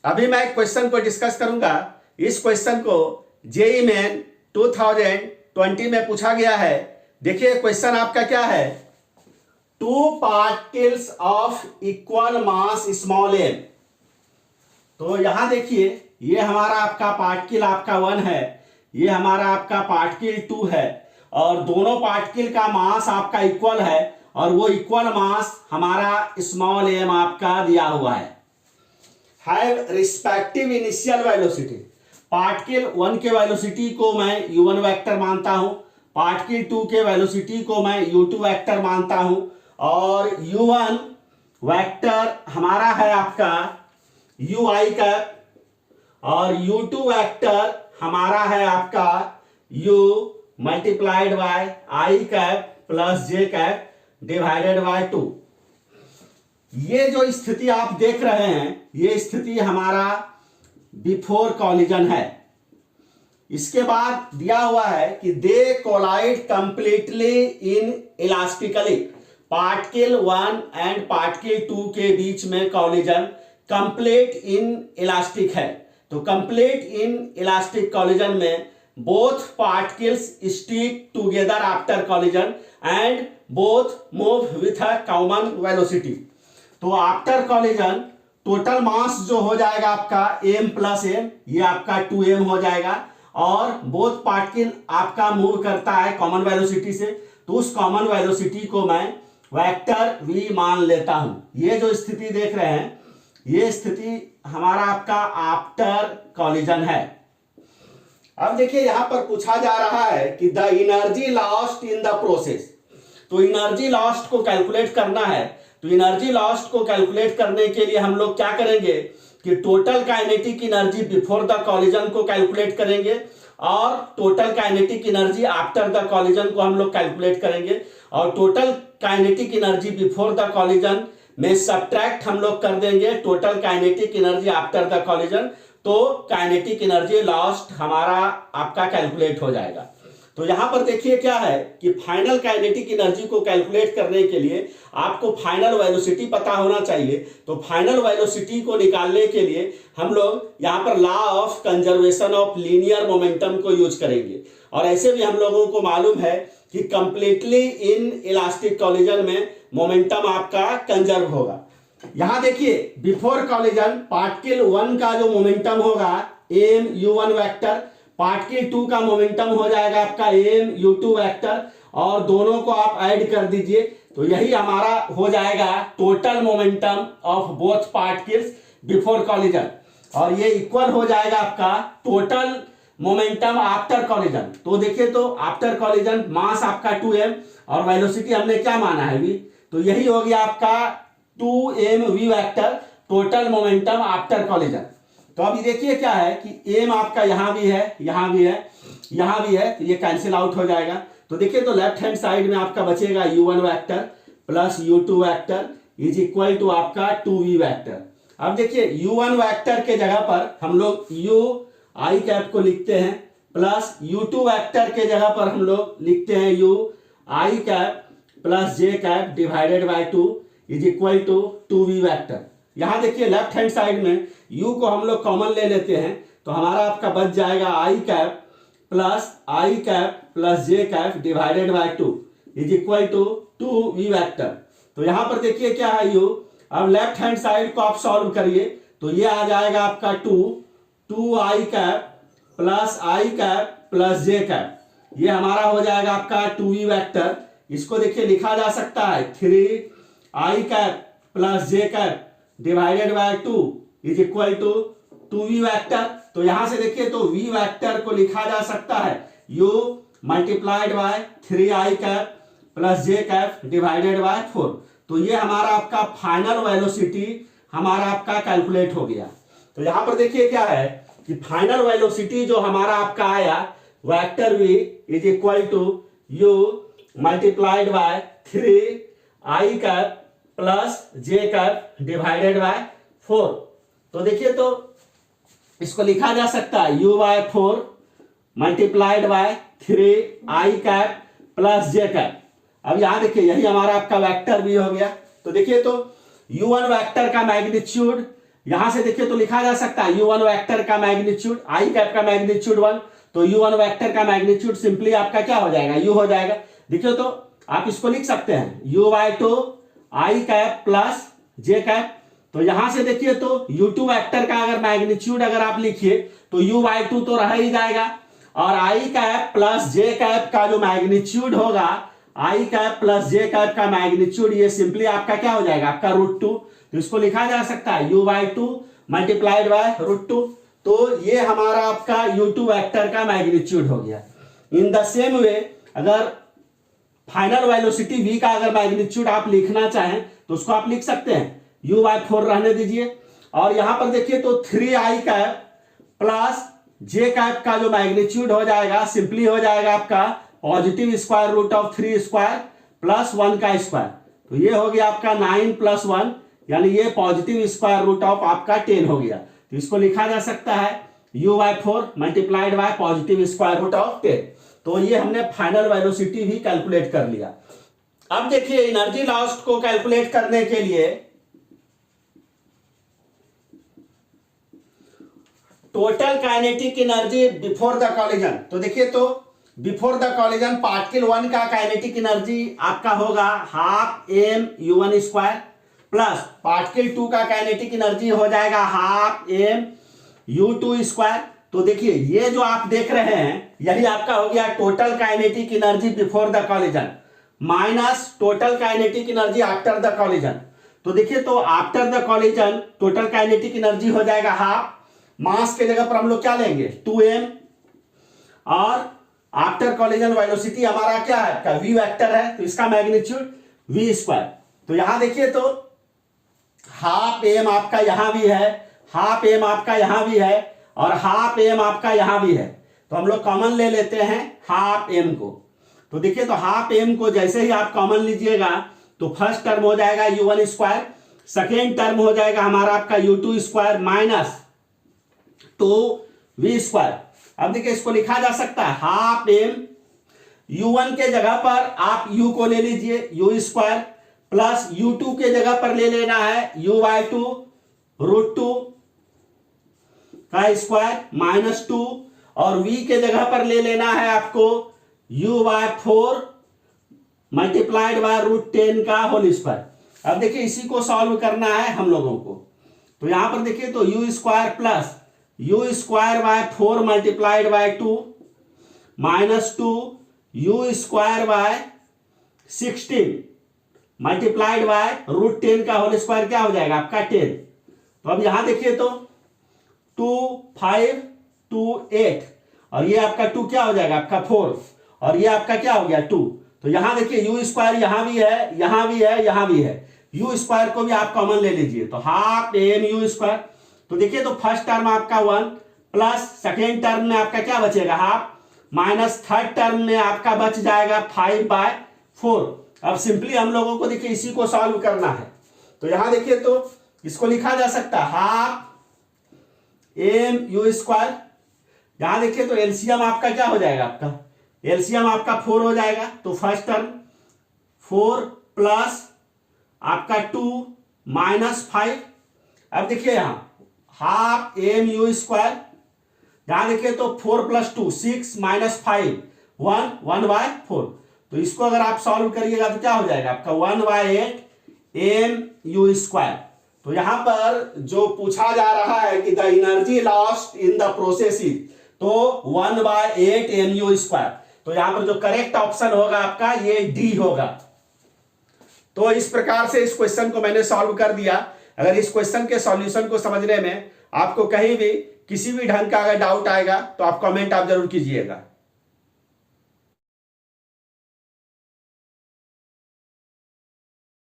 अभी मैं एक क्वेश्चन को डिस्कस करूंगा। इस क्वेश्चन को जेईई मेन 2020 में पूछा गया है। देखिए क्वेश्चन आपका क्या है, two particles of equal mass small m. तो यहां देखिए ये हमारा आपका पार्टिकल आपका 1 है, ये हमारा आपका पार्टिकल 2 है और दोनों पार्टिकल का मास आपका इक्वल है और वो इक्वल मास हमारा स्मॉल एम आपका दिया हुआ है। Have respective initial velocity. Particle 1 के वेलोसिटी को मैं u1 वेक्टर मानता हूं, पार्टिकल 2 के वेलोसिटी को मैं u2 वेक्टर मानता हूं और u1 वेक्टर हमारा है आपका ui कैप और u2 वेक्टर हमारा है आपका u multiplied bye i cap plus j cap divided by 2। ये जो स्थिति आप देख रहे हैं ये स्थिति हमारा बिफोर कॉलिजन है। इसके बाद दिया हुआ है कि they collide completely inelastically. Particle 1 and particle 2 के बीच में कॉलिजन कंप्लीट इन इलास्टिक है। तो कंप्लीट इन इलास्टिक कॉलिजन में both particles stick together after collision and both move with a common velocity. तो आफ्टर कॉलिजन टोटल मास जो हो जाएगा आपका m प्लस m, ये आपका 2m हो जाएगा और बोथ पार्टिकल आपका मूव करता है कॉमन वेलोसिटी से, तो उस कॉमन वेलोसिटी को मैं वेक्टर v मान लेता हूं। ये जो स्थिति देख रहे हैं ये स्थिति हमारा आपका आफ्टर कॉलिजन है। अब देखिए यहां पर पूछा जा रहा है कि the energy lost in the process. तो एनर्जी लॉस्ट को कैलकुलेट करना है। तो एनर्जी लॉस्ट को कैलकुलेट करने के लिए हम लोग क्या करेंगे कि total kinetic energy before the collision को कैलकुलेट करेंगे और total kinetic energy after the collision को हम लोग कैलकुलेट करेंगे और total kinetic energy before the collision में सब्ट्रैक्ट हम लोग कर देंगे total kinetic energy after the collision. तो काइनेटिक एनर्जी लॉस्ट हमारा आपका कैलकुलेट हो जाएगा। तो यहां पर देखिए क्या है कि फाइनल काइनेटिक एनर्जी को कैलकुलेट करने के लिए आपको फाइनल वेलोसिटी पता होना चाहिए। तो फाइनल वेलोसिटी को निकालने के लिए हम लोग यहां पर law of conservation of linear momentum को यूज करेंगे और ऐसे भी हम लोगों को मालूम है कि कंप्लीटली इन इलास्टिक कॉलिजन में मोमेंटम आपका कंजर्व होगा। यहां देखिए बिफोर कॉलिजन पार्टिकल 1 का जो मोमेंटम होगा m u1 वेक्टर, पार्टिकल 2 का मोमेंटम हो जाएगा आपका m u2 वेक्टर और दोनों को आप ऐड कर दीजिए तो यही हमारा हो जाएगा total momentum of both particles before collision और ये इक्वल हो जाएगा आपका टोटल मोमेंटम आफ्टर कॉलिजन। तो देखिए तो आफ्टर कॉलिजन मास आपका 2m और वेलोसिटी हमने क्या माना है v, तो यही हो गया आपका 2m v vector total momentum after collision. तो अभी देखिए क्या है कि m आपका यहां भी है, यहां भी है, यहां भी है, तो ये कैंसिल आउट हो जाएगा। तो देखिए तो लेफ्ट हैंड साइड में आपका बचेगा u1 vector plus u2 vector is equal to आपका 2v वेक्टर। अब देखिए u1 वेक्टर के जगह पर हम लोग u i कैप को लिखते हैं प्लस u2 वेक्टर के जगह पर हम लोग लिखते हैं u i cap plus j cap divided by 2 is equal to 2v vector. यहां देखिए लेफ्ट हैंड साइड में u को हम लोग कॉमन ले लेते हैं तो हमारा आपका बच जाएगा i cap plus j cap divided by 2 is equal to 2v vector. तो यहां पर देखिए क्या है u, अब लेफ्ट हैंड साइड को आप सॉल्व करिए तो ये आ जाएगा आपका 2i cap plus j cap, ये हमारा हो जाएगा आपका 2v वेक्टर। इसको देखिए लिखा जा सकता है 3i cap plus j cap divided by 2 is equal to 2v vector. तो यहां से देखिए तो v वेक्टर को लिखा जा सकता है u multiplied by 3i cap plus j cap divided by 4। तो ये हमारा आपका फाइनल वेलोसिटी हमारा आपका कैलकुलेट हो गया। तो यहां पर देखिए क्या है कि फाइनल वेलोसिटी जो हमारा आपका आया vector v is equal to u multiplied by 3i cap plus j cap divided by 4। तो देखिए तो इसको लिखा जा सकता है u by 4 multiplied by 3i cap plus j cap. अब यहां देखिए यही हमारा आपका वेक्टर भी हो गया। तो देखिए तो u1 वेक्टर का मैग्नीट्यूड यहां से देखिए तो लिखा जा सकता है U1 वेक्टर का मैग्नीट्यूड, आई कैप का मैग्नीट्यूड 1, तो U1 वेक्टर का मैग्नीट्यूड सिंपली आपका क्या हो जाएगा, U हो जाएगा। देखिए तो आप इसको लिख सकते हैं U/2 आई कैप प्लस जे कैप। तो यहां से देखिए तो U2 वेक्टर का अगर मैग्नीट्यूड अगर आप लिखिए तो U/2 तो रह ही जाएगा, और आई कैप प्लस जे कैप का जो मैग्नीट्यूड होगा, आई कैप प्लस जे कैप का मैग्नीट्यूड ये सिंपली आपका क्या हो जाएगा, आपका √2। तो इसको लिखा जा सकता है U/2 मल्टीप्लाइड बाय √2। तो ये हमारा आपका U2 वेक्टर का मैग्नीट्यूड हो गया। इन द सेम वे अगर फाइनल वेलोसिटी v का अगर मैग्नीट्यूड आप लिखना चाहें तो उसको आप लिख सकते हैं U/4 रहने दीजिए, और यहां पर देखिए तो 3i कैप प्लस जे कैप का जो मैग्नीट्यूड हो जाएगा सिंपली हो जाएगा आपका positive square root of 3 square plus 1 का स्क्वायर। तो ये हो गया आपका 9 + 1, यानी ये पॉजिटिव स्क्वायर रूट ऑफ आपका 10 हो गया। तो इसको लिखा जा सकता है U/4 multiplied by positive square root of 10। तो ये हमने फाइनल वेलोसिटी भी कैलकुलेट कर लिया। अब देखिए एनर्जी लॉस्ट को कैलकुलेट करने के लिए total kinetic energy before the collision, तो देखिए तो बिफोर द कॉलिजन पार्टिकल 1 का काइनेटिक एनर्जी आपका होगा हाफ m(u1)² प्लस पार्टिकल 2 का काइनेटिक एनर्जी हो जाएगा हाफ m(u2)²। तो देखिए ये जो आप देख रहे हैं यही आपका हो गया total kinetic energy before the collision minus total kinetic energy after the collision. तो देखिए तो after the collision total kinetic energy हो जाएगा हाफ, मास के जगह पर हम लोग क्या लेंगे 2m, और आफ्टर कॉलिजन वेलोसिटी हमारा क्या है का v वेक्टर है, तो इसका मैग्नीट्यूड v²। तो यहां देखिए तो हाफ m आपका यहां भी है, हाफ m आपका यहां भी है, और हाफ m आपका यहां भी है। तो हम लोग कॉमन ले लेते हैं हाफ m को। तो देखिए तो हाफ m को जैसे ही आप कॉमन लीजिएगा तो फर्स्ट टर्म हो जाएगा U1², सेकेंड टर्म हो जाएगा हमारा आपका U2² माइनस 2v²। अब देखिए इसको लिखा जा सकता है हाफ m, U1 के जगह पर आप U को ले लीजिए U² प्लस U2 के जगह पर ले लेना है U/2 √2 का स्क्वायर माइनस 2, और v के जगह पर ले लेना है आपको U/4 मल्टीप्लाइड बाय √10 का होल²। अब देखिए इसी को सॉल्व करना है हम लोगों को। तो यहां पर देखिए तो U² plus U²/4 multiplied by 2 minus 2 U²/16 multiplied by √10 का होल² क्या हो जाएगा आपका 10। तो अब यहां देखिए तो 2 5 2 8, और ये आपका 2 क्या हो जाएगा आपका 4, और ये आपका क्या हो गया 2। तो यहां देखिए U² यहां भी है, यहां भी है, यहां भी है, U² को भी आप कॉमन ले लीजिए तो हाफ m(u²). तो देखिए तो फर्स्ट टर्म आपका 1 प्लस सेकेंड टर्म में आपका क्या बचेगा हाफ, माइनस थर्ड टर्म में आपका बच जाएगा 5/4। अब सिंपली हम लोगों को देखिए इसी को सॉल्व करना है। तो यहां देखिए तो इसको लिखा जा सकता है हाफ m(u²). यहां देखिए तो एलसीएम आपका क्या हो जाएगा, आपका एलसीएम आपका 4 हो जाएगा। तो फर्स्ट टर्म 4 प्लस आपका 2 माइनस 5। अब देखिए यहां हाफ m(u²), यहां देखिए तो 4 + 2 6 माइनस 5 1/4। तो इसको अगर आप सॉल्व करिएगा तो क्या हो जाएगा आपका 1/8 m(u²). तो यहां पर जो पूछा जा रहा है कि the energy lost in the process is, तो 1/8 m(u²). तो यहां पर जो करेक्ट ऑप्शन होगा आपका ये डी होगा। तो इस प्रकार से इस क्वेश्चन को मैंने सॉल्व कर दिया। अगर इस क्वेश्चन के सॉल्यूशन को समझने में आपको कहीं भी किसी भी ढंग का अगर डाउट आएगा तो आप कमेंट आप जरूर कीजिएगा।